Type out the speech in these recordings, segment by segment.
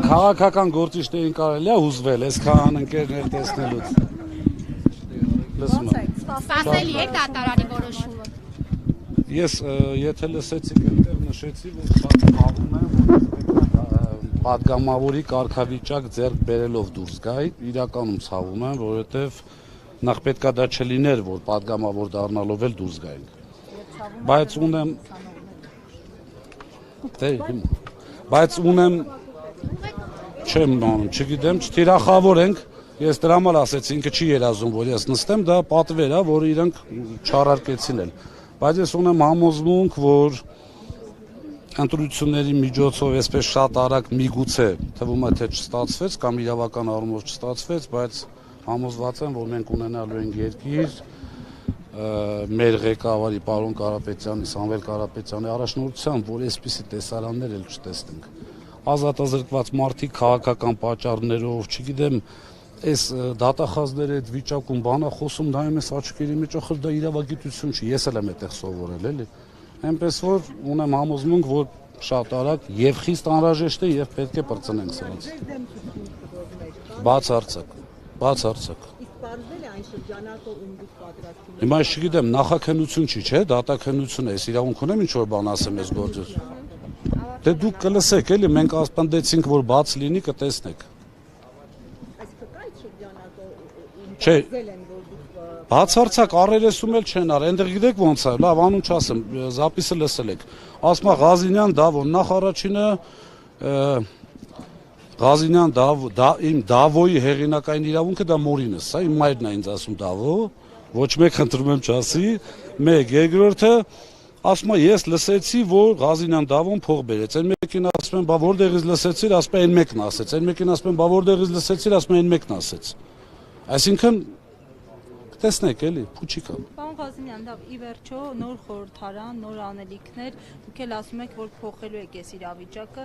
Քաղաքական գործիչներին կարելի է հուզվել, այսքան ընկերներ տեսնելուց։ Սպասելի է դատարանի որոշումը։ Ես եթե լսեցիք այնտեղ նշեցի, որ ցավում եմ, պատգամավորի կարգավիճակ ձեռք բերելով դուրս գայի, իրականում ցավում եմ, որովհետև նախ պետքա դա չլիներ, որ պատգամավոր դառնալով էլ դուրս գայինք։ Բայց ունեմ չեմ անում, չգիտեմ, չթիրախավոր ենք, ես դրա համար ասեցի, ինքը չի երազում, որ ես նստեմ, դա պատվեր է, որ իրանք չառարկեցին էլ։ Բայց ես ունեմ համոզմունք, որ ընտրությունների միջոցով այսպես շատ արագ միգուցե թվում է թե չստացվեց կամ իրավական առումով չստացվեց, բայց համոզված եմ, որ մենք ունենալու ենք երկիր մեր ղեկավարի պարոն Կարապետյանի, Սամվել Կարապետյանի առաջնորդությամբ, որ այսպիսի տեսարաններ էլ չտեսնենք։ Ազատազրկված մարդիկ քաղաքական պատճառներով, չգիտեմ, այս դատախազների այդ վիճակում բանա խոսում նայում ես աչքերի մեջ, ախր դա իրավագիտություն չի, ես էլ եմ այդտեղ սովորել, էլի։ Այնպես որ ունեմ համոզմունք, որ շատ արագ եւ խիստ անհրաժեշտ է եւ պետք է բրծնենք սրանց։ Բացարձակ։ Պարզվել է այն շրջանակը, ում դուք պատրաստվում եք։ Հիմա չգիտեմ, նախաքննություն չի, չէ՞, դատաքննություն է, իրավունք ունեմ ինչ որ բան ասեմ այս գործից։ Դե դուք կլսեք, էլի, մենք ասպանդեցինք, որ բաց լինի, կտեսնեք։ Այսինքն կա այդ շրջանակը, ում Չէ, պարզվել են, որ դուք բացարձակ առերեսում էլ չեն արել, այնտեղ գիտեք ոնց է, լավ, անուն չասեմ, զապիսը լսել եք։ Ասում է Ղազինյան Դավոն, նախ առաջինը Ղազինյան իմ Դավոյի հեղինակային իրավունքը դա մորինս, սա իմ մայրն է ինձ ասում Դավո, ոչ մեկ խնդրում եմ չասի, մեկ, երկրորդը ասում է ես լսեցի, որ Ղազինյան Դավոն փող բերեց, այն մեկին ասում են, բա որտեղից լսեցիր, ասում է այն մեկն ասեց, այն մեկին ասում են, բա որտեղից լսեցիր, ասում են այն մեկն ասեց։ Այսինքն տեսնեք էլի, փուչիկա։ Պարոն Ղազինյան, լավ, ի վերջո նոր խորհրդարան, նոր անելիքներ, դուք էլ ասում եք, որ փոխելու եք այս իրավիճակը,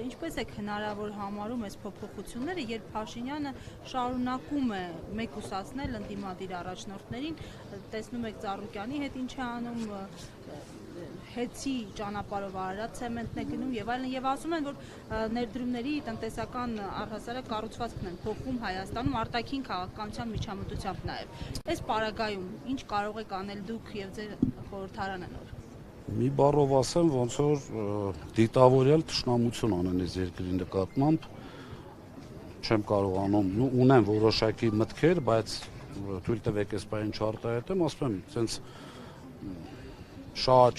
ինչպես եք հնարավոր համարում այս փոփոխությունները, երբ Փաշինյանը շարունակում է մեկուսացնել ընդդիմադիր առաջնորդներին, տեսնում եք Ծառուկյանի հետ ինչ է անում, հեցի ճանապարհով արարած ցեմենտն է գնում եւ այլն եւ ասում են, որ ներդրումների տնտեսական առհասարակ կառուցվածքն են փոխում Հայաստանում արտաքին քաղաքականության միջամտությամբ նաեւ։ Այս պարագայում ինչ կարող եք անել դուք եւ ձեր խորհրդարանը նոր։ Մի բառով ասեմ, ոնց որ դիտավորյալ թշնամություն անեն այս երկրի նկատմամբ, չեմ կարողանում, ունեմ որոշակի մտքեր, բայց թույլ տվեք այս բանը չարտահայտեմ, ասում եմ, ցենց շատ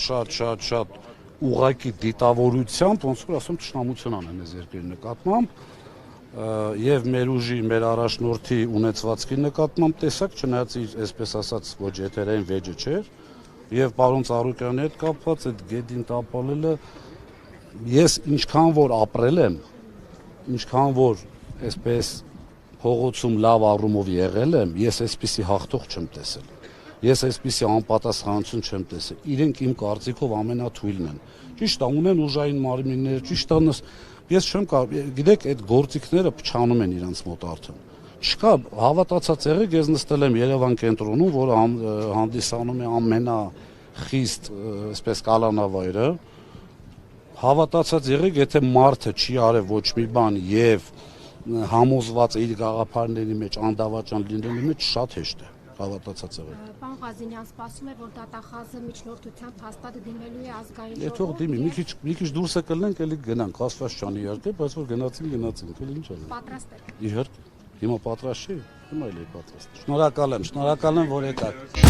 ուղղակի դիտավորությամբ, ոնց որ ասում թշնամություն անեն այս երկրի նկատմամբ եւ մեր ուժի, մեր առաջնորդի ունեցվածքի նկատմամբ տեսակ, չնայած իր այսպես ասած ոչ եթերային վեճը չէր եւ պարոն Ծառուկյանի հետ կապված այդ գեդին տապալելը ես ինչքան որ ապրել եմ, ինչքան որ այսպես փողոցում լավ առումով եղել եմ, ես այսպիսի հաղթող չեմ տեսել։ Ես այսպիսի անպատասխանություն չեմ տեսել։ Իրենք իմ կարծիքով ամենաթույլն են։ Ճիշտ է, ունեն ուժային մարմիններ, ճիշտ է, ես չեմ կարող, գիտեք, այդ գործիքները փչանում են իրանց մոտ արդեն։ Չկա հավատացած եղեք, ես նստել եմ Երևան կենտրոնում, որը հանդիսանում է ամենախիստ, այսպես կալանավայրը։ Հավատացած եղեք, եթե մարդը չի արել ոչ մի բան եւ համոզված է իր գաղափարների մեջ անդավաճան լինելու մեջ շատ հեշտ է։ Հավատացած եղեք։ Պարոն Ղազինյան, սպասում է, որ դատախազը միջնորդությամբ հաստատ դիմելու է ազգային ժողով։ Թող դիմի, մի քիչ դուրս է կլնենք, էլի գնանք, ասված չանի իհարկե, բայց որ գնացինք, էլի ինչ անենք։ Պատրաստ եք։ Իհարկե։ Հիմա պատրաստ չի, հիմա էլ է պատրաստ։ Շնորհակալ եմ, որ եկաք։